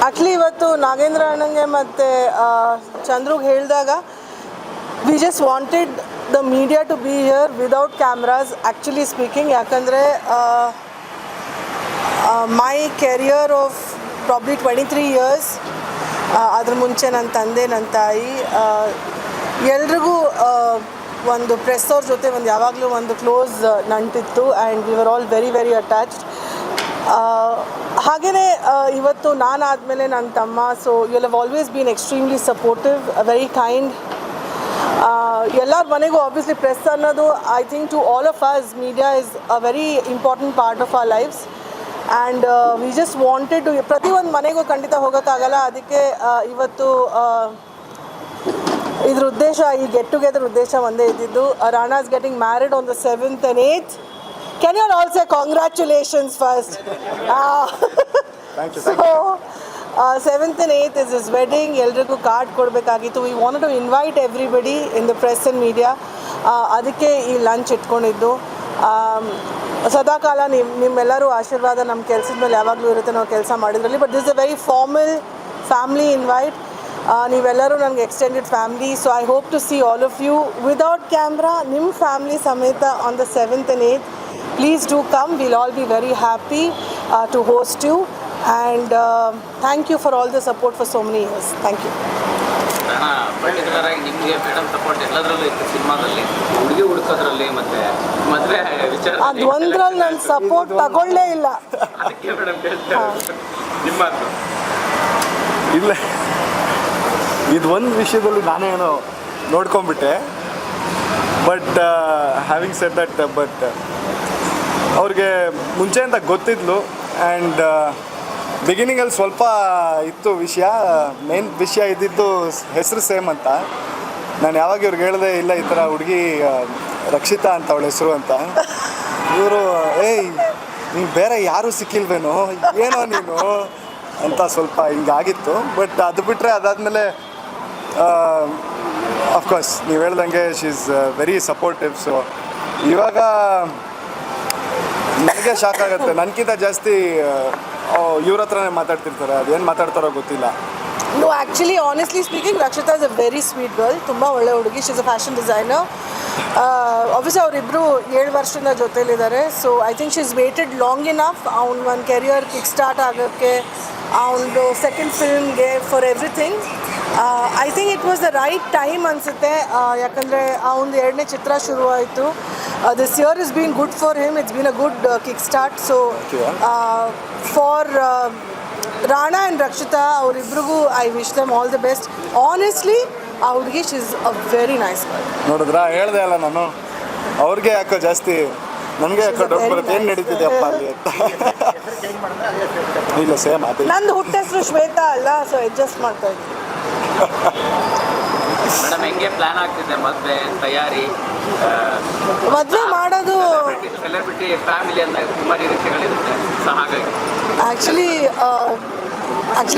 Actually ಇವತ್ತು ನಾಗೇಂದ್ರ ಅಣ್ಣಂಗೆ ಮತ್ತು ಚಂದ್ರುಗೆ ಹೇಳಿದಾಗ we just wanted the media to be here without cameras actually speaking. ಯಾಕಂದರೆ my career of probably 23 years, ಅದ್ರ ಮುಂಚೆ ನನ್ನ ತಂದೆ ನನ್ನ ತಾಯಿ ಎಲ್ರಿಗೂ ಒಂದು ಪ್ರೆಸ್ ಅವ್ರ ಜೊತೆ ಒಂದು ಯಾವಾಗಲೂ ಒಂದು ಕ್ಲೋಸ್ ನಂಟಿತ್ತು and we were all very very attached. ಹಾಗೆಯೇ ಇವತ್ತು ನಾನಾದಮೇಲೆ ನನ್ನ ತಮ್ಮ, so you have always been extremely supportive, very kind. ಎಲ್ಲರ ಮನೆಗೂ ಆಬ್ವಿಯಸ್ಲಿ ಪ್ರೆಸ್ ಅನ್ನೋದು I think to all of us media is a very important part of our lives and we just wanted to ಪ್ರತಿಯೊಂದು ಮನೆಗೂ ಖಂಡಿತ ಹೋಗೋಕ್ಕಾಗಲ್ಲ. ಅದಕ್ಕೆ ಇವತ್ತು ಇದ್ರ ಉದ್ದೇಶ, ಈ ಗೆಟ್ ಟುಗೆದರ್ ಉದ್ದೇಶ ಒಂದೇ ಇದ್ದಿದ್ದು. Rana is getting married on the 7th and 8th. Can you all say congratulations first? Thank you. So 7th and 8th is his wedding. ಎಲ್ರಿಗೂ ಕಾರ್ಡ್ ಕೊಡಬೇಕಾಗಿತ್ತು. We wanted to invite everybody in the press and media. ಅದಕ್ಕೆ ಈ lunch ಇಟ್ಕೊಂಡಿದ್ದು. ಸದಾಕಾಲ ನಿಮ್ಮೆಲ್ಲರೂ ಆಶೀರ್ವಾದ ನಮ್ಮ ಕೆಲಸದ ಮೇಲೆ ಯಾವಾಗಲೂ ಇರುತ್ತೆ, ನಾವು ಕೆಲಸ ಮಾಡಿದ್ರಲ್ಲಿ. But this is a very formal family invite. ನೀವೆಲ್ಲರೂ ನನಗೆ extended family. So I hope to see all of you without camera, ನಿಮ್ಮ ಫ್ಯಾಮಿಲಿ ಸಮೇತ on the 7th and 8th. Please do come. We'll all be very happy to host you. And thank you for all the support for so many years. Thank you. Particular ಆಗಿ ನಿಮಗೆ madam support ಎಲ್ಲದರಲ್ಲೂ ಇತ್ತು, ಸಿನಿಮಾದಲ್ಲಿ ಹುಡುಗಿ ಹುಡುಕೋದ್ರಲ್ಲಿ ಮತ್ತೆ ಮದುವೆ ವಿಚಾರ ಅದು ಒಂದ್ರಲ್ಲಿ ನನ್ನ ಸಪೋರ್ಟ್ ತಗೊಳ್ಳೇ ಇಲ್ಲ. ಅದಕ್ಕೆ ಮೇಡಮ್ ಕೇಳ್ತಾರೆ ನಿಮ್ಮ ಇಲ್ಲ, ಇದು ಒಂದು ವಿಷಯದಲ್ಲಿ ನಾನೇನೋ ನೋಡ್ಕೊಂಡ್ಬಿಟ್ಟೆ. But having said that, but ಅವ್ರಿಗೆ ಮುಂಚೆಯಿಂದ ಗೊತ್ತಿದ್ಲು. ಆ್ಯಂಡ್ ಬಿಗಿನಿಂಗಲ್ಲಿ ಸ್ವಲ್ಪ ಇತ್ತು ವಿಷಯ. ಮೇನ್ ವಿಷಯ ಇದ್ದಿದ್ದು ಹೆಸರು ಸೇಮ್ ಅಂತ. ನಾನು ಯಾವಾಗ ಇವ್ರಿಗೆ ಹೇಳಿದೆ, ಇಲ್ಲ ಈ ಥರ ಹುಡುಗಿ ರಕ್ಷಿತಾ ಅಂತ ಅವಳ ಹೆಸರು ಅಂತ. ಇವರು ಏಯ್ ನೀವು ಬೇರೆ ಯಾರೂ ಸಿಕ್ಕಿಲ್ವೇನೋ, ಏನೋ ನೀನು ಅಂತ ಸ್ವಲ್ಪ ಹಿಂಗಾಗಿತ್ತು. ಬಟ್ ಅದು ಬಿಟ್ಟರೆ ಅದಾದಮೇಲೆ ಅಫ್ಕೋರ್ಸ್ ನೀವು ಹೇಳ್ದಂಗೆ she is very supportive. So ಇವಾಗ ನನಗೆ ಶಾಕ್ ಆಗುತ್ತೆ. ನನಗಿಂತ ಜಾಸ್ತಿ ಇವ್ರ ಹತ್ರನೇ ಮಾತಾಡ್ತಿರ್ತಾರೆ. ಅದೇನು ಮಾತಾಡ್ತಾರೋ ಗೊತ್ತಿಲ್ಲ. No, actually, honestly speaking, Rakshita is a very sweet girl. ತುಂಬ ಒಳ್ಳೆ ಹುಡುಗಿ. She is a fashion designer. Obviously ಅವರಿಬ್ಬರು 7 ವರ್ಷದಿಂದ ಜೊತೆಲಿದ್ದಾರೆ. So I think she is waited long enough ಅವ್ನ ಒಂದು ಕೆರಿಯರ್ ಕಿಕ್ ಸ್ಟಾರ್ಟ್ ಆಗೋಕ್ಕೆ, ಅವನದು ಸೆಕೆಂಡ್ ಫಿಲ್ಮ್ಗೆ, for everything. I think it was the right time ಅನಿಸುತ್ತೆ. ಯಾಕಂದರೆ ಅವನದು 2ನೇ ಚಿತ್ರ ಶುರುವಾಯಿತು. This year is been good for him. It's been a good kick start. So for Rana and Rakshita ಅವರಿಬ್ರಿಗೂ I wish them all the best. Honestly ಆ ಹುಡುಗಿ she is a very nice girl. ನೋಡಿದ್ರಾ, ಹೇಳ್ದೆ ಅಲ್ಲ ನಾನು, ಅವ್ರಿಗೆ ಯಾಕೋ ಜಾಸ್ತಿ, ನನಗೆ ಯಾಕೋ ಡೌಟ್ ಬರುತ್ತೆ ಏನು ನಡೀತಿದೆ ಅಪ್ಪ ಅಲ್ಲಿ ಅಂತ. ಇಲ್ಲ ಸೇಮ್ ಅದೇ. ನಂದು ಹುಟ್ಟ ಹೆಸರು ಶ್ವೇತಾ ಅಲ್ಲ, ಸೊ ಅಡ್ಜಸ್ಟ್ ಮಾಡ್ತಾ ಇದ್ದೀನಿ. ಮೇಡಮ್ ಹೆಂಗೆ ಪ್ಲಾನ್ ಆಗ್ತಿದೆ ಮದುವೆ ತಯಾರಿ? ಮದುವೆ ಮಾಡೋದು ಸೆಲೆಬ್ರಿಟಿ ಫ್ಯಾಮಿಲಿ ಅಂದಾಗ ತುಂಬ ನಿರೀಕ್ಷೆಗಳಿರುತ್ತೆ. ಸೊ ಹಾಗಾಗಿ actually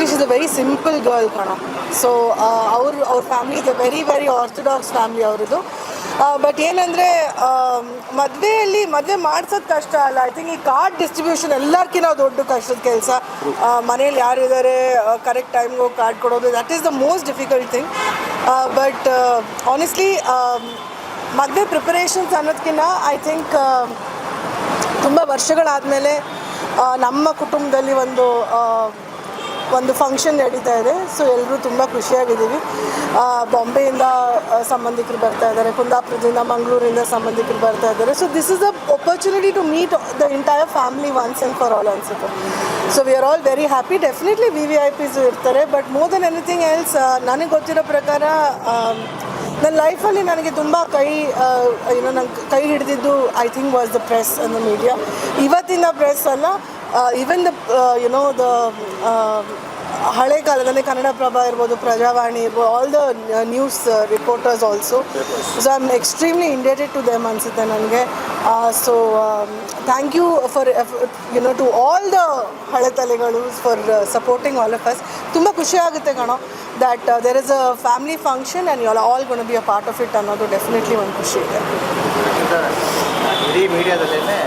she is a very simple girl ಕಣೋ. ಸೊ ಅವ್ರ ಫ್ಯಾಮಿಲಿ ಇದೆ ವೆರಿ ವೆರಿ ಆರ್ಥೋಡಾಕ್ಸ್ ಫ್ಯಾಮಿಲಿ ಅವ್ರದ್ದು. ಬಟ್ ಏನಂದರೆ ಮದುವೆ ಮಾಡ್ಸೋದು ಕಷ್ಟ ಅಲ್ಲ. ಐ ಥಿಂಕ್ ಈ ಕಾರ್ಡ್ ಡಿಸ್ಟ್ರಿಬ್ಯೂಷನ್ ಎಲ್ಲರಿಗಿಂತ ದೊಡ್ಡ ಕಷ್ಟದ ಕೆಲಸ. ಮನೇಲಿ ಯಾರಿದ್ದಾರೆ ಕರೆಕ್ಟ್ ಟೈಮ್ಗೆ ಹೋಗಿ ಕಾರ್ಡ್ ಕೊಡೋದು, that is the most difficult thing. But honestly ಮದುವೆ ಪ್ರಿಪರೇಷನ್ಸ್ ಅನ್ನೋದಕ್ಕಿಂತ ಐ ಥಿಂಕ್ ತುಂಬ ವರ್ಷಗಳಾದಮೇಲೆ ನಮ್ಮ ಕುಟುಂಬದಲ್ಲಿ ಒಂದು ಫಂಕ್ಷನ್ ನಡೀತಾ ಇದೆ. ಸೊ ಎಲ್ಲರೂ ತುಂಬ ಖುಷಿಯಾಗಿದ್ದೀವಿ. ಬಾಂಬೆಯಿಂದ ಸಂಬಂಧಿಕರು ಬರ್ತಾ ಇದ್ದಾರೆ, ಕುಂದಾಪುರದಿಂದ, ಮಂಗಳೂರಿಂದ ಸಂಬಂಧಿಕರು ಬರ್ತಾ ಇದ್ದಾರೆ. So this is a opportunity to meet the entire family once and for all ಅನ್ಸುತ್ತೆ. So we are all very happy. Definitely VVIPs ಇರ್ತಾರೆ. But more than anything else, ನನಗೆ ಗೊತ್ತಿರೋ ಪ್ರಕಾರ ನನ್ನ ಲೈಫಲ್ಲಿ ನನಗೆ ತುಂಬ ನಂಗೆ ಕೈ ಹಿಡಿದಿದ್ದು I think was the press and the media. ಇವತ್ತಿನ ಪ್ರೆಸ್ ಅಲ್ಲ, ಈವನ್ ದ ಹಳೆ ಕಾಲದಲ್ಲಿ ಕನ್ನಡಪ್ರಭ ಇರ್ಬೋದು, ಪ್ರಜಾವಾಣಿ ಇರ್ಬೋದು, all the news reporters also. So I am extremely indebted to them ಅನಿಸುತ್ತೆ ನನಗೆ. So thank you for to all the ಹಳೆ ತಲೆಗಳು for supporting all of us. ತುಂಬ ಖುಷಿಯಾಗುತ್ತೆ ಕಣೋ that there is a family function and you all all gonna be a part of it ಅನ್ನೋದು definitely ಒಂದು ಖುಷಿ ಇದೆ. ಇಡೀ ಮೀಡಿಯಾದಲ್ಲೇ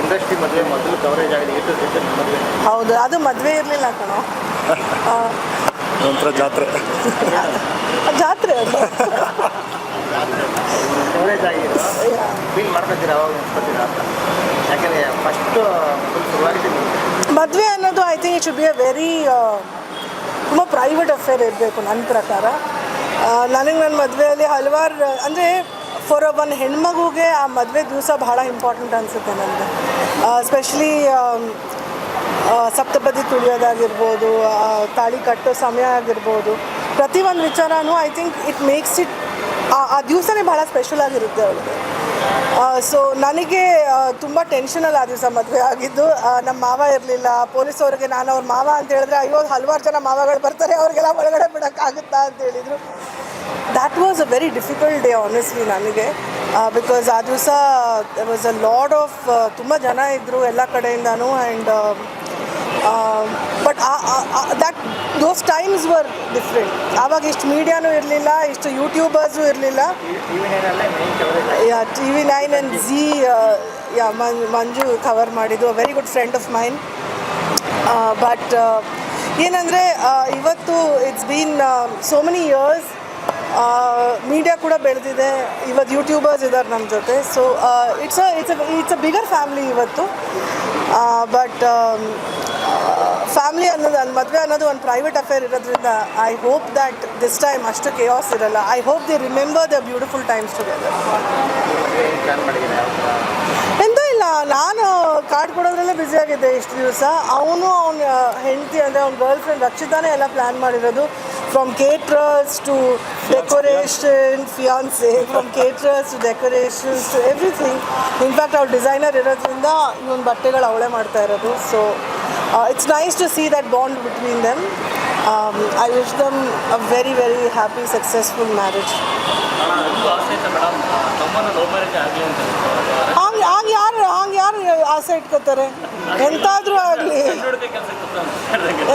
ಇಂಡಸ್ಟ್ರಿ ಮದುವೆ ಮೊದಲು ಕವರೇಜ್ ಆಗಿದೆ. ಹೌದು, ಅದು ಮದುವೆ ಇರಲಿಲ್ಲ ಕಣೋ. ಒಂಥರ ಜಾತ್ರೆ. ಜಾತ್ರೆ ಅದು. ಫೇವ್ರೇಟ್ ಆಗಿರೋ ಫೀಲ್ ಮಾಡ್ಕೊತೀರಾ ಅವಾಗ ನೆನ್ಸ್ಕೊತೀರಾ ಅಂತ? ಯಾಕಂದರೆ ಫಸ್ಟು ಫುಲ್ ಶುರುವಾಗಿದ್ದೀನಿ. ಮದುವೆ ಅನ್ನೋದು I think it should be a very ತುಂಬ ಪ್ರೈವೇಟ್ ಅಫೇರ್ ಇರಬೇಕು ನನ್ನ ಪ್ರಕಾರ. ನನಗೆ ನನ್ನ ಮದುವೆಯಲ್ಲಿ ಹಲವಾರು ಅಂದರೆ ಫಾರ್ ಒಂದು ಹೆಣ್ಮಗುಗೆ ಆ ಮದುವೆ ದಿವಸ ಬಹಳ ಇಂಪಾರ್ಟೆಂಟ್ ಅನಿಸುತ್ತೆ ನನಗೆ. ಸ್ಪೆಷಲಿ ಸಪ್ತಪದಿ ತುಳಿಯೋದಾಗಿರ್ಬೋದು, ತಾಳಿ ಕಟ್ಟೋ ಸಮಯ ಆಗಿರ್ಬೋದು, ಪ್ರತಿಯೊಂದು ವಿಚಾರನೂ I think it makes it ಆ ದಿವಸನೇ ಭಾಳ ಸ್ಪೆಷಲ್ ಆಗಿರುತ್ತೆ ಅವಳಿಗೆ. ಸೊ ನನಗೆ ತುಂಬ ಟೆನ್ಷನಲ್ಲಿ ಆ ದಿವಸ ಮದುವೆ ಆಗಿದ್ದು. ನಮ್ಮ ಮಾವ ಇರಲಿಲ್ಲ. ಪೊಲೀಸವ್ರಿಗೆ ನಾನು ಅವ್ರ ಮಾವ ಅಂತ ಹೇಳಿದ್ರೆ, ಅಯ್ಯೋ ಹಲವಾರು ಜನ ಮಾವಗಳು ಬರ್ತಾರೆ, ಅವ್ರಿಗೆಲ್ಲ ಒಳಗಡೆ ಬಿಡೋಕ್ಕಾಗುತ್ತಾ ಅಂತ ಹೇಳಿದರು. That was a very difficult day honestly ನನಗೆ. ಬಿಕಾಸ್ ಆ ದಿವಸ ವಾಸ್ ಅ ಲಾಡ್ ಆಫ್ ತುಂಬ ಜನ ಇದ್ದರು ಎಲ್ಲ ಕಡೆಯಿಂದನೂ. And but those times were different. ಆವಾಗ ಇಷ್ಟು ಮೀಡಿಯಾನೂ ಇರಲಿಲ್ಲ, ಇಷ್ಟು ಯೂಟ್ಯೂಬರ್ಸು ಇರಲಿಲ್ಲ. TV9 and Zee Manju cover ಮಾಡಿದ್ದು, very good friend of mine. But ಏನಂದರೆ ಇವತ್ತು it's been so many years. Media ಕೂಡ ಬೆಳೆದಿದೆ, ಇವತ್ತು ಯೂಟ್ಯೂಬರ್ಸ್ ಇದ್ದಾರೆ ನಮ್ಮ ಜೊತೆ. So it's a bigger family ಇವತ್ತು. ಬಟ್ ಫ್ಯಾಮ್ಲಿ ಅನ್ನೋದು, ಅಲ್ಲಿ ಮದುವೆ ಅನ್ನೋದು ಒಂದು ಪ್ರೈವೇಟ್ ಅಫೇರ್ ಇರೋದ್ರಿಂದ I hope that this time ಅಷ್ಟು ಕೇಯಾಸ್ ಇರಲ್ಲ. I hope they remember the beautiful times together. ಎಂತ ಇಲ್ಲ, ನಾನು ಕಾರ್ಡ್ ಕೊಡೋದ್ರಲ್ಲೇ ಬ್ಯುಸಿಯಾಗಿದ್ದೆ ಇಷ್ಟು ದಿವಸ. ಅವನು ಅವನ ಹೆಂಡತಿ ಅಂದರೆ ಅವ್ನ ಗರ್ಲ್ ಫ್ರೆಂಡ್ ರಕ್ಷಿತಾನೇ ಎಲ್ಲ ಪ್ಲ್ಯಾನ್ ಮಾಡಿರೋದು. From caterers to decoration, fiancee, from caterers to decorations to everything. In fact ಅವ್ಳು ಡಿಸೈನರ್ ಇರೋದ್ರಿಂದ ಇವನ್ ಬಟ್ಟೆಗಳು ಅವಳೇ ಮಾಡ್ತಾ ಇರೋದು. So it's nice to see that bond between them. I wish them a very, very happy, successful marriage. ಹಂಗೆ ಯಾರು ಆಸೆ ಇಟ್ಕೋತಾರೆ? ಎಂತಾದರೂ ಆಗಲಿ.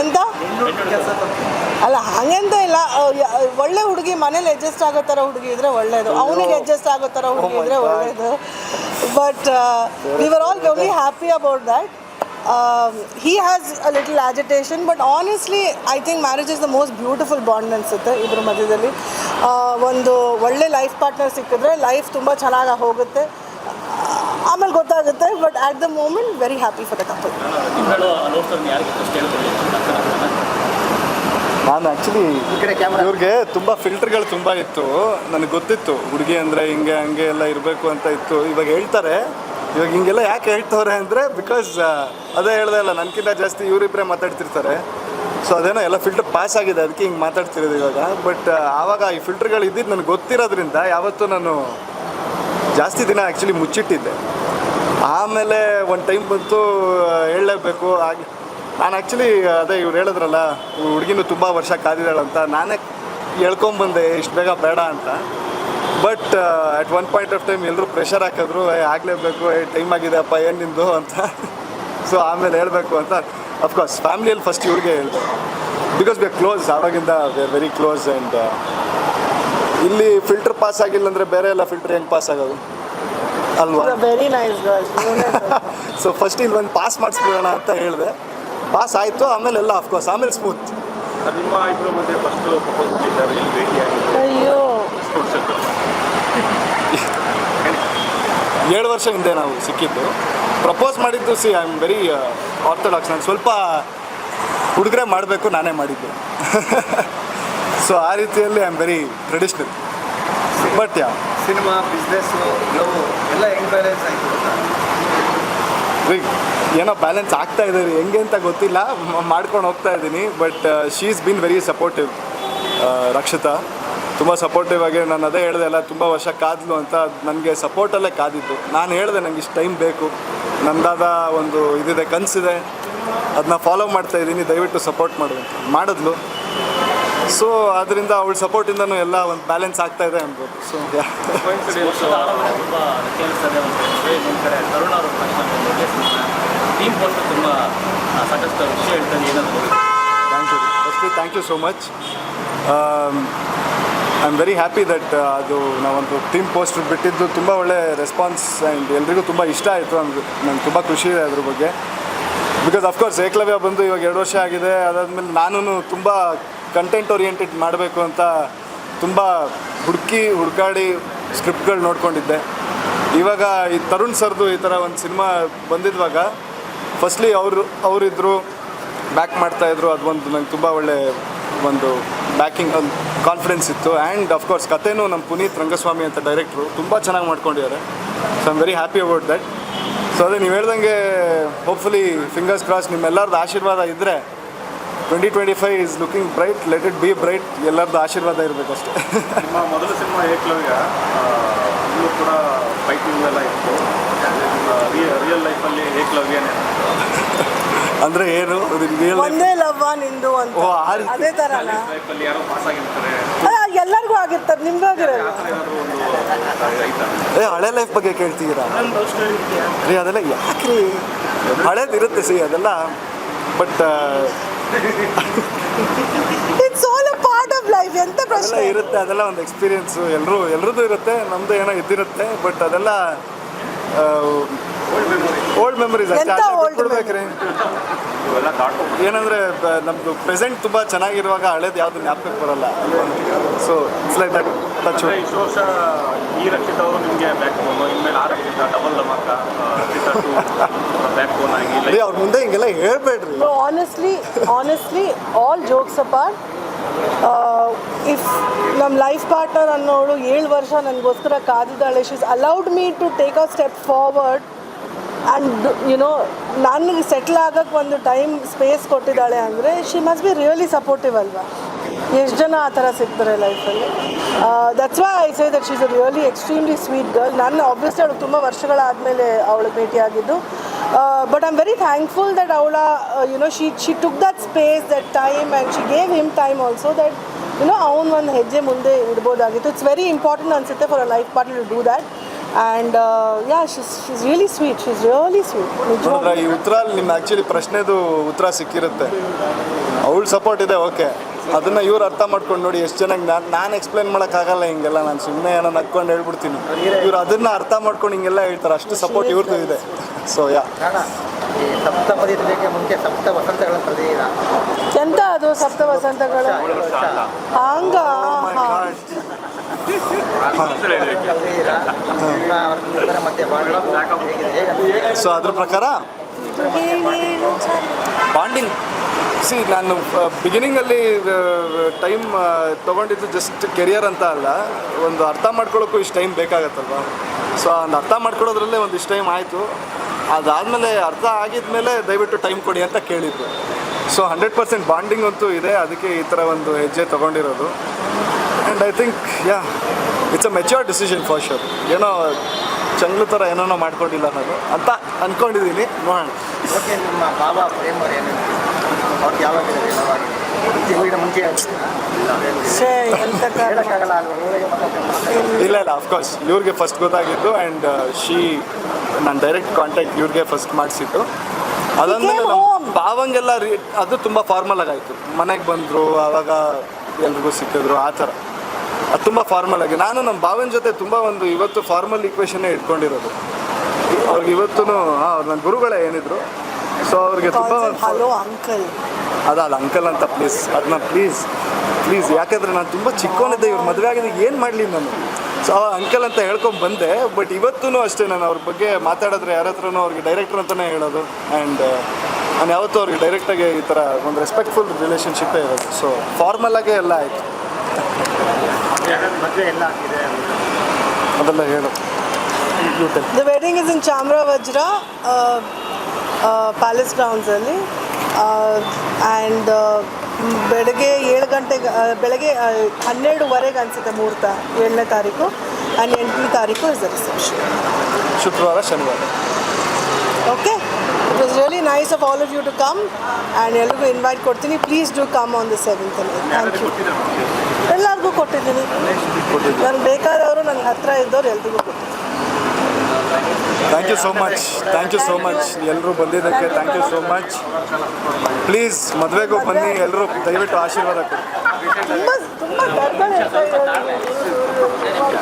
ಎಂತ ಅಲ್ಲ, ಹಂಗೆಂತ ಇಲ್ಲ. ಒಳ್ಳೆ ಹುಡುಗಿ ಮನೇಲಿ ಅಡ್ಜಸ್ಟ್ ಆಗೋ ಥರ ಹುಡುಗಿ ಇದ್ರೆ ಒಳ್ಳೇದು, ಅವನಿಗೆ ಅಡ್ಜಸ್ಟ್ ಆಗೋ ಥರ ಹುಡುಗಿ ಇದ್ರೆ ಒಳ್ಳೇದು. But we were all very happy about that. He has a little agitation, but honestly I think marriage is the most beautiful bond ಅನಿಸುತ್ತೆ ಇಬ್ಬರ ಮಧ್ಯದಲ್ಲಿ. ಒಂದು ಒಳ್ಳೆ ಲೈಫ್ ಪಾರ್ಟ್ನರ್ ಸಿಕ್ಕಿದ್ರೆ ಲೈಫ್ ತುಂಬ ಚೆನ್ನಾಗಿ ಹೋಗುತ್ತೆ, ಆಮೇಲೆ ಗೊತ್ತಾಗುತ್ತೆ. But at the moment very happy for the couple. ನಾನು ಆ್ಯಕ್ಚುಲಿ ಇವ್ರಿಗೆ ತುಂಬ ಫಿಲ್ಟರ್ಗಳು ತುಂಬ ಇತ್ತು. ನನಗೆ ಗೊತ್ತಿತ್ತು ಹುಡುಗಿ ಅಂದರೆ ಹಿಂಗೆ ಹಂಗೆ ಎಲ್ಲ ಇರಬೇಕು ಅಂತ ಇತ್ತು. ಇವಾಗ ಹೇಳ್ತಾರೆ, ಇವಾಗ ಹಿಂಗೆಲ್ಲ ಯಾಕೆ ಹೇಳ್ತವ್ರೆ ಅಂದರೆ ಬಿಕಾಸ್ ಅದೇ ಹೇಳ್ದೆ ಅಲ್ಲ, ನನಗಿಂತ ಜಾಸ್ತಿ ಇವರಿಬ್ಬರೇ ಮಾತಾಡ್ತಿರ್ತಾರೆ. ಸೊ ಅದೇನೋ ಎಲ್ಲ ಫಿಲ್ಟರ್ ಪಾಸ್ ಆಗಿದೆ, ಅದಕ್ಕೆ ಹಿಂಗೆ ಮಾತಾಡ್ತಿರೋದು ಇವಾಗ. ಬಟ್ ಆವಾಗ ಈ ಫಿಲ್ಟರ್ಗಳು ಇದ್ದಿದ್ದು ನನಗೆ ಗೊತ್ತಿರೋದ್ರಿಂದ ಯಾವತ್ತೂ ನಾನು ಜಾಸ್ತಿ ದಿನ ಆ್ಯಕ್ಚುಲಿ ಮುಚ್ಚಿಟ್ಟಿದ್ದೆ. ಆಮೇಲೆ ಒಂದು ಟೈಮ್ ಬಂತು ಹೇಳಲೇಬೇಕು. ಹಾಗೆ ನಾನು ಆ್ಯಕ್ಚುಲಿ ಅದೇ ಇವ್ರು ಹೇಳಿದ್ರಲ್ಲ, ಹುಡುಗಿನೂ ತುಂಬ ವರ್ಷ ಕಾದಿದ್ದಾಳಂತ, ನಾನೇ ಹೇಳ್ಕೊಂಬಂದೆ ಇಷ್ಟು ಬೇಗ ಬೇಡ ಅಂತ. But at one point of time ಎಲ್ಲರೂ ಪ್ರೆಷರ್ ಹಾಕಿದ್ರು, ಆಗಲೇಬೇಕು, ಟೈಮ್ ಆಗಿದೆ ಅಪ್ಪ ಏನು ನಿಂದು ಅಂತ. ಸೊ ಆಮೇಲೆ ಹೇಳಬೇಕು ಅಂತ ಅಫ್ಕೋರ್ಸ್ ಫ್ಯಾಮಿಲಿಯಲ್ಲಿ ಫಸ್ಟ್ ಇವ್ರಿಗೆ ಹೇಳಿದೆ, ಬಿಕಾಸ್ ವಿ ಆರ್ ಕ್ಲೋಸ್. ಆವಾಗಿಂದ we are very close. And ಇಲ್ಲಿ ಫಿಲ್ಟರ್ ಪಾಸ್ ಆಗಿಲ್ಲ ಅಂದರೆ ಬೇರೆ ಎಲ್ಲ ಫಿಲ್ಟರ್ ಹೆಂಗೆ ಪಾಸ್ ಆಗೋದು ಅಲ್ವಾ? Very nice girl. So first ಇಲ್ಲಿ ಒಂದು ಪಾಸ್ ಮಾಡಿಸ್ಬಿಡೋಣ ಅಂತ ಹೇಳಿದೆ. ಪಾಸ್ ಆಯಿತು, ಆಮೇಲೆ ಎಲ್ಲ ಅಫ್ಕೋರ್ಸ್ ಆಮೇಲೆ ಸ್ಮೂತ್. ನಿಮ್ಮ ಇಬ್ಬರ ಮಧ್ಯೆ ಫಸ್ಟ್ ಪ್ರಪೋಸ್ ಮಾಡಿದ್ದಾರೆ, ಇಲ್ಲಿ ಭೇಟಿಯಾಗಿದ್ದಾರೆ. ಅಯ್ಯೋ 7 ವರ್ಷ ಹಿಂದೆ ನಾವು ಸಿಕ್ಕಿದ್ದು. ಪ್ರಪೋಸ್ ಮಾಡಿದ್ದು ಐ ಆಮ್ ವೆರಿ ಆರ್ಥೋಡಾಕ್ಸ್. ನಾನು ಸ್ವಲ್ಪ ಹುಡುಗರೇ ಮಾಡಬೇಕು, ನಾನೇ ಮಾಡಿದ್ದು. ಸೊ ಆ ರೀತಿಯಲ್ಲಿ I am very traditional. But cinema, business, love ಎಲ್ಲ ಹೆಂಗೆ ಬ್ಯಾಲೆನ್ಸ್ ಆಯಿತು? ಏನೋ ಬ್ಯಾಲೆನ್ಸ್ ಆಗ್ತಾ ಇದೆ ರೀ, ಹೆಂಗೆ ಅಂತ ಗೊತ್ತಿಲ್ಲ, ಮಾಡ್ಕೊಂಡು ಹೋಗ್ತಾ ಇದ್ದೀನಿ. But she is been very supportive. Rakshita ತುಂಬ ಸಪೋರ್ಟಿವ್ ಆಗಿ, ನಾನು ಅದೇ ಹೇಳಿದೆ ಅಲ್ಲ, ತುಂಬ ವರ್ಷ ಕಾದ್ಲು ಅಂತ. ನನಗೆ ಸಪೋರ್ಟಲ್ಲೇ ಕಾದಿದ್ದು. ನಾನು ಹೇಳಿದೆ ನಂಗೆ ಇಷ್ಟು ಟೈಮ್ ಬೇಕು, ನನ್ನದಾದ ಒಂದು ಇದಿದೆ, ಕನಸಿದೆ, ಅದನ್ನ ಫಾಲೋ ಮಾಡ್ತಾಯಿದ್ದೀನಿ, ದಯವಿಟ್ಟು ಸಪೋರ್ಟ್ ಮಾಡು ಅಂತ ಮಾಡಿದ್ಲು. ಸೊ ಅದರಿಂದ ಅವಳ ಸಪೋರ್ಟಿಂದನೂ ಎಲ್ಲ ಒಂದು ಬ್ಯಾಲೆನ್ಸ್ ಆಗ್ತಾ ಇದೆ ಅನ್ಬೋದು. So thank you so much. I am very happy that ಅದು ನಾವೊಂದು ಟೀಮ್ ಪೋಸ್ಟರ್ ಬಿಟ್ಟಿದ್ದು ತುಂಬ ಒಳ್ಳೆ ರೆಸ್ಪಾನ್ಸ್ ಆ್ಯಂಡ್ ಎಲ್ರಿಗೂ ತುಂಬ ಇಷ್ಟ ಆಯಿತು. ನಂಗೆ ತುಂಬ ಖುಷಿ ಇದೆ ಅದ್ರ ಬಗ್ಗೆ. ಬಿಕಾಸ್ ಅಫ್ಕೋರ್ಸ್ ಏಕಲವ್ಯ ಬಂದು ಇವಾಗ 2 ವರ್ಷ ಆಗಿದೆ. ಅದಾದಮೇಲೆ ನಾನು ತುಂಬ ಕಂಟೆಂಟ್ ಓರಿಯೆಂಟೆಡ್ ಮಾಡಬೇಕು ಅಂತ ತುಂಬ ಹುಡುಕಾಡಿ ಸ್ಕ್ರಿಪ್ಟ್ಗಳು ನೋಡ್ಕೊಂಡಿದ್ದೆ. ಇವಾಗ ಈ ತರುಣ್ ಸರ್ದು ಈ ಥರ ಒಂದು ಸಿನಿಮಾ ಬಂದಿದ್ದಾಗ ಫಸ್ಟ್ಲಿ ಅವರಿದ್ದರು, ಬ್ಯಾಕ್ ಮಾಡ್ತಾಯಿದ್ರು. ಅದು ಒಂದು ನಂಗೆ ತುಂಬ ಒಳ್ಳೆ ಒಂದು ಬ್ಯಾಕಿಂಗ್, ಒಂದು ಕಾನ್ಫಿಡೆನ್ಸ್ ಇತ್ತು. ಆ್ಯಂಡ್ ಅಫ್ಕೋರ್ಸ್ ಕಥೆನೂ ನಮ್ಮ ಪುನೀತ್ ರಂಗಸ್ವಾಮಿ ಅಂತ ಡೈರೆಕ್ಟ್ರು ತುಂಬ ಚೆನ್ನಾಗಿ ಮಾಡ್ಕೊಂಡಿದ್ದಾರೆ. So I am very happy about that. So ಅದೇ ನೀವು ಹೇಳ್ದಂಗೆ ಹೋಪ್ಫುಲಿ ಫಿಂಗರ್ಸ್ ಕ್ರಾಸ್ ನಿಮ್ಮೆಲ್ಲರದ್ದು ಆಶೀರ್ವಾದ ಇದ್ದರೆ 2025 is looking bright. Let it be bright. ಎಲ್ಲರದ್ದು ಆಶೀರ್ವಾದ ಇರಬೇಕಷ್ಟೇ. ನಿಮ್ಮ ಮೊದಲ ಸಿನಿಮಾ ಏಕಲವ್ಯ ಇಲ್ಲೂ ಕೂಡ ಫೈಟಿಂಗ್ ಎಲ್ಲ ಇತ್ತು. ರಿಯಲ್ ಲೈಫಲ್ಲಿ ಏಕಲವ್ಯನೇ ಅಂದರೆ ಏನು ರಿಯಲ್ ಒಂದೇ ಲವ್ವ ನಿಂದು ಅಂತ, ಓ, ಆ ರೀತಿ. ಅದೇ ಥರನ ಲೈಫಲ್ಲಿ ಯಾರೋ ಪಾಸ್ ಆಗಿರ್ತಾರೆ, ಎಲ್ಲರಿಗೂ ಆಗಿರ್ತದೆ, ನಿಮ್ಗೂ ಆಗಿರಲ್ಲ. ಏನಾದರೂ ಒಂದು ಐತಾ? ಹಳೆ ಲೈಫ್ ಬಗ್ಗೆ ಕೇಳ್ತಿದ್ದೀರಾ ರೀ? ಅದೆಲ್ಲ ಯಾಕೆ ರೀ? ಹಳೇದಿರುತ್ತೆ ಸಿ ಅದೆಲ್ಲ. But it's all a part of life. ಎಂತ ಅದೆಲ್ಲ ಪ್ರಶ್ನೆ ಇರುತ್ತೆ, ಅದೆಲ್ಲ ಒಂದು ಎಕ್ಸ್ಪೀರಿಯೆನ್ಸು. ಎಲ್ಲರದ್ದು ಇರುತ್ತೆ, ನಮ್ಮದು ಏನೋ ಇದ್ದಿರುತ್ತೆ. ಬಟ್ ಅದೆಲ್ಲ ಓಲ್ಡ್ ಮೆಮೊರೀಸ್ ಎಂತ old ಕೊಡ್ಬೇಕ್ರಿ. ಇವೆಲ್ಲ ದಾಟ್ಕೊಂಡು ಏನಂದರೆ ನಮ್ಮದು ಪ್ರೆಸೆಂಟ್ ತುಂಬ ಚೆನ್ನಾಗಿರುವಾಗ ಹಳೇದು ಯಾವುದು ಜ್ಞಾಪಕಕ್ಕೆ ಬರೋಲ್ಲ. So it's like that touch. ಇಷ್ಟು ವರ್ಷ ಈ ರಕ್ಷಿತ್ ಅವರು ನಿಮಗೆ ಬ್ಯಾಕ್ ಬೋನು, ಇನ್ಮೇಲೆ ಆ ರಕ್ಷಿತ ಡಬಲ್ ಧಮಾಕ ಬ್ಯಾಕ್ ಬೋನ್ ಆಗಿ ರೀ ಅವ್ರ ಮುಂದೆ ಹಿಂಗೆಲ್ಲ ಹೇಳ್ಬೇಡ್ರಿ. No, honestly, all jokes apart, if ನಮ್ಮ ಲೈಫ್ ಪಾರ್ಟ್ನರ್ ಅನ್ನೋಳು 7 ವರ್ಷ ನನಗೋಸ್ಕರ ಕಾದಿದ್ದಾಳೆ. She's allowed me to take a step forward and ನನಗೆ ಸೆಟ್ಲ್ ಆಗೋಕ್ಕೆ ಒಂದು ಟೈಮ್ ಸ್ಪೇಸ್ ಕೊಟ್ಟಿದ್ದಾಳೆ ಅಂದರೆ she must be really supportive ಅಲ್ವಾ? ಎಷ್ಟು ಜನ ಆ ಥರ ಸಿಗ್ತಾರೆ ಲೈಫಲ್ಲಿ. That's why I say that she is a really extremely sweet girl. ನಾನು ಆಬ್ವಿಯಸ್ಲಿ ಅವಳು ತುಂಬ ವರ್ಷಗಳಾದಮೇಲೆ ಅವಳಿಗೆ ಭೇಟಿಯಾಗಿದ್ದು. But I'm very thankful that Aula, she took that space, that time, and she gave him time also that, ಅವನು ಒಂದು ಹೆಜ್ಜೆ ಮುಂದೆ ಇಡ್ಬೋದಾಗಿತ್ತು. It's very important ಅನಿಸುತ್ತೆ for a life partner to do that. And she's really sweet. ನೋಡಿದ್ರೆ ಈ ಉತ್ತರ ನಿಮ್ಮ ಆ್ಯಕ್ಚುಲಿ ಪ್ರಶ್ನೆದು ಉತ್ತರ ಸಿಕ್ಕಿರುತ್ತೆ. ಅವಳು ಸಪೋರ್ಟ್ ಇದೆ, ಓಕೆ. ಅದನ್ನು ಇವ್ರು ಅರ್ಥ ಮಾಡ್ಕೊಂಡು ನೋಡಿ ಎಷ್ಟು ಚೆನ್ನಾಗಿ ನಾನು ಎಕ್ಸ್ಪ್ಲೇನ್ ಮಾಡೋಕ್ಕಾಗಲ್ಲ ಹಿಂಗೆಲ್ಲ. ನಾನು ಸುಮ್ಮನೆ ಏನೋ ನಕ್ಕೊಂಡು ಹೇಳ್ಬಿಡ್ತೀನಿ. ಇವ್ರು ಅದನ್ನು ಅರ್ಥ ಮಾಡ್ಕೊಂಡು ಹಿಂಗೆಲ್ಲ ಹೇಳ್ತಾರೆ. ಅಷ್ಟು ಸಪೋರ್ಟ್ ಇವ್ರದ್ದು ಇದೆ. ಸೊ ಈ ಸಪ್ತಪದಿ ಇದಕ್ಕೆ ಮುಂಚೆ ಸಪ್ತ ವಸಂತಗಳ ಪ್ರದೇಶ ಎಂತ ಅದು ಸಪ್ತ ವಸಂತಗಳ ಹಂಗ ಮತ್ತೆ ಹೇಗಿದೆ? ಸೊ ಅದ್ರ ಪ್ರಕಾರ ಬಾಂಡಿಂಗ್ ನಾನು ಬಿಗಿನಿಂಗಲ್ಲಿ ಟೈಮ್ ತೊಗೊಂಡಿದ್ದು ಜಸ್ಟ್ ಕೆರಿಯರ್ ಅಂತ ಅಲ್ಲ, ಒಂದು ಅರ್ಥ ಮಾಡ್ಕೊಳ್ಳೋಕ್ಕೂ ಇಷ್ಟು ಟೈಮ್ ಬೇಕಾಗತ್ತಲ್ವ. ಸೊ ಒಂದು ಅರ್ಥ ಮಾಡ್ಕೊಳ್ಳೋದ್ರಲ್ಲೇ ಒಂದಿಷ್ಟು ಟೈಮ್ ಆಯಿತು. ಅದಾದಮೇಲೆ ಅರ್ಥ ಆಗಿದ್ಮೇಲೆ ದಯವಿಟ್ಟು ಟೈಮ್ ಕೊಡಿ ಅಂತ ಕೇಳಿದ್ದು. ಸೊ 100% ಬಾಂಡಿಂಗ್ ಅಂತೂ ಇದೆ. ಅದಕ್ಕೆ ಈ ಥರ ಒಂದು ಹೆಜ್ಜೆ ತೊಗೊಂಡಿರೋದು. And I think it's a mature decision for sure. ಏನೋ ಚಂಗ್ಲು ಥರ ಏನೋ ಮಾಡ್ಕೊಂಡಿಲ್ಲ ನಾನು ಅಂತ ಅಂದ್ಕೊಂಡಿದ್ದೀನಿ. ನೋಡೋಣ. ಓಕೆ, ನಿಮ್ಮ ಬಾಬಾ ಪ್ರೇಮ್ ಅವ್ರು ಏನು ಅವ್ರಿಗೆ ಯಾವಾಗ ಮುಂಚೆ ಹೇಳೋಕ್ಕಾಗಲ್ಲ ಅಲ್ವಾ? ಇಲ್ಲ ಅಫ್ಕೋರ್ಸ್ ಇವ್ರಿಗೆ ಫಸ್ಟ್ ಗೊತ್ತಾಗಿದ್ದು. ಆ್ಯಂಡ್ ನಾನು ಡೈರೆಕ್ಟ್ ಕಾಂಟ್ಯಾಕ್ಟ್ ಇವ್ರಿಗೆ ಫಸ್ಟ್ ಮಾಡಿಸಿದ್ದು. ಅದಾದಮೇಲೆ ನಮ್ಮ ಭಾವಂಗೆಲ್ಲ ಅದು ತುಂಬ ಫಾರ್ಮಲ್ ಆಗಾಯಿತು. ಮನೆಗೆ ಬಂದರು, ಆವಾಗ ಎಲ್ರಿಗೂ ಸಿಕ್ಕಿದ್ರು, ಆ ಥರ ಅದು ತುಂಬ ಫಾರ್ಮಲ್ ಆಗಿ. ನಾನು ನಮ್ಮ ಭಾವನ ಜೊತೆ ತುಂಬ ಒಂದು ಇವತ್ತು ಫಾರ್ಮಲ್ ಈಕ್ವೇಷನ್ನೇ ಇಟ್ಕೊಂಡಿರೋದು. ಅವ್ರಿಗೆ ಇವತ್ತೂ ಅವ್ರು ನನ್ನ ಗುರುಗಳೇ ಏನಿದ್ರು. ಸೊ ಅವ್ರಿಗೆ ತುಂಬ ಹಲೋ ಅಂಕಲ್ ಅದಲ್ಲ ಅಂಕಲ್ ಅಂತ ಅದನ್ನ ಪ್ಲೀಸ್ ಯಾಕೆಂದರೆ ನಾನು ತುಂಬ ಚಿಕ್ಕವನಿದ್ದೆ. ಇವ್ರು ಮದುವೆ ಆಗಿದೆ, ಏನು ಮಾಡಲಿ ನಾನು. ಸೊ ಅಂಕಲ್ ಅಂತ ಹೇಳ್ಕೊಂಡು ಬಂದೆ. ಬಟ್ ಇವತ್ತೂ ಅಷ್ಟೇ ನಾನು ಅವ್ರ ಬಗ್ಗೆ ಮಾತಾಡಿದ್ರೆ ಯಾರ ಹತ್ರನೂ ಅವ್ರಿಗೆ ಡೈರೆಕ್ಟ್ರ್ ಅಂತಲೇ ಹೇಳೋದು. ಆ್ಯಂಡ್ ನಾನು ಯಾವತ್ತೂ ಅವ್ರಿಗೆ ಡೈರೆಕ್ಟಾಗಿ ಈ ಥರ ಒಂದು ರೆಸ್ಪೆಕ್ಟ್ಫುಲ್ ರಿಲೇಷನ್ಶಿಪ್ಪೇ ಇರೋದು. ಸೊ ಫಾರ್ಮಲಾಗೇ ಎಲ್ಲ ಆಯಿತು. ಮದುವೆ ಎಲ್ಲ ಇದೆ ಅದೆಲ್ಲ ಹೇಳು. The wedding is in Chamra Vajra Palace Grounds ಅಲ್ಲಿ. ಆ್ಯಂಡ್ ಬೆಳಗ್ಗೆ 7 ಗಂಟೆಗೆ ಬೆಳಗ್ಗೆ 12:30 ಅನಿಸುತ್ತೆ ಮುಹೂರ್ತ, 7ನೇ ತಾರೀಕು. ಆ್ಯಂಡ್ 8ನೇ ತಾರೀಕು ಇಸ್ ದ ರಿಸೆಪ್ಷನ್. ಶುಕ್ರವಾರ ಶನಿವಾರ. Okay, it was really nice of all of you to come. And ಎಲ್ರಿಗೂ ಇನ್ವೈಟ್ ಕೊಡ್ತೀನಿ. Please do come on the 7th. Thank you. ಎಲ್ಲರಿಗೂ ಕೊಟ್ಟಿದ್ದೀನಿ. ನನಗೆ ಬೇಕಾದವರು ನನಗೆ ಹತ್ತಿರ ಇದ್ದವ್ರು ಎಲ್ರಿಗೂ ಕೊಟ್ಟಿದ್ದೀನಿ. ಥ್ಯಾಂಕ್ ಯು ಸೋ ಮಚ್ ಎಲ್ಲರೂ ಬಂದಿದ್ದಕ್ಕೆ. Thank you so much. Please ಮದುವೆಗೂ ಬನ್ನಿ ಎಲ್ಲರೂ, ದಯವಿಟ್ಟು ಆಶೀರ್ವಾದ ಕೊಡಿ. ತುಂಬ